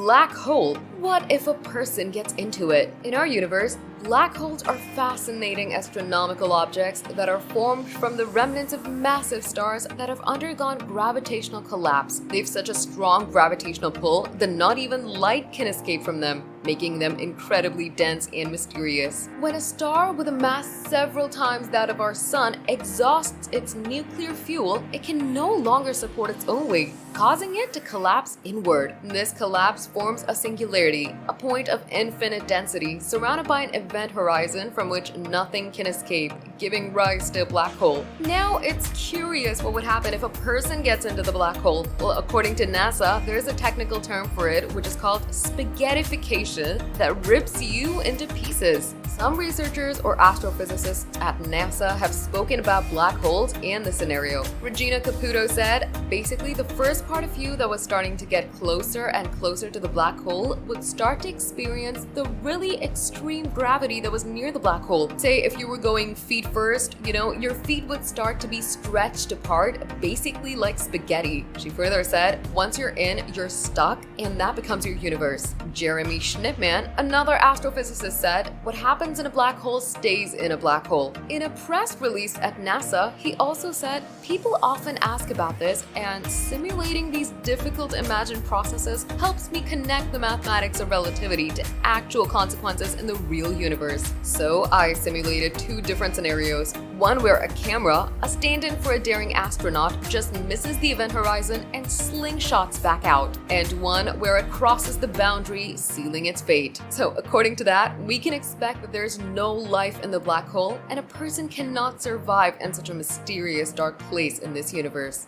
black hole. What if a person gets into it? In our universe, black holes are fascinating astronomical objects that are formed from the remnants of massive stars that have undergone gravitational collapse. They have such a strong gravitational pull that not even light can escape from them, making them incredibly dense and mysterious. When a star with a mass several times that of our sun exhausts its nuclear fuel, it can no longer support its own weight, causing it to collapse inward. This collapse forms a singularity, a point of infinite density surrounded by an event horizon from which nothing can escape, giving rise to a black hole. Now, it's curious what would happen if a person gets into the black hole. Well, according to NASA, there's a technical term for it, which is called spaghettification, that rips you into pieces. Some researchers or astrophysicists at NASA have spoken about black holes and the scenario. Regina Caputo said, basically the first part of you that was starting to get closer and closer to the black hole would start to experience the really extreme gravity that was near the black hole. Say if you were going feet first, your feet would start to be stretched apart, basically like spaghetti. She further said, once you're in, you're stuck, and that becomes your universe. Jeremy Schnittman, another astrophysicist, said, what happens in a black hole stays in a black hole. In a press release at NASA, he also said, people often ask about this, and simulating these difficult to imagine processes helps me connect the mathematics of relativity to actual consequences in the real universe. So I simulated two different scenarios. One where a camera, a stand-in for a daring astronaut, just misses the event horizon and slingshots back out, and one where it crosses the boundary, sealing its fate. So according to that, we can expect that there's no life in the black hole, and a person cannot survive in such a mysterious dark place in this universe.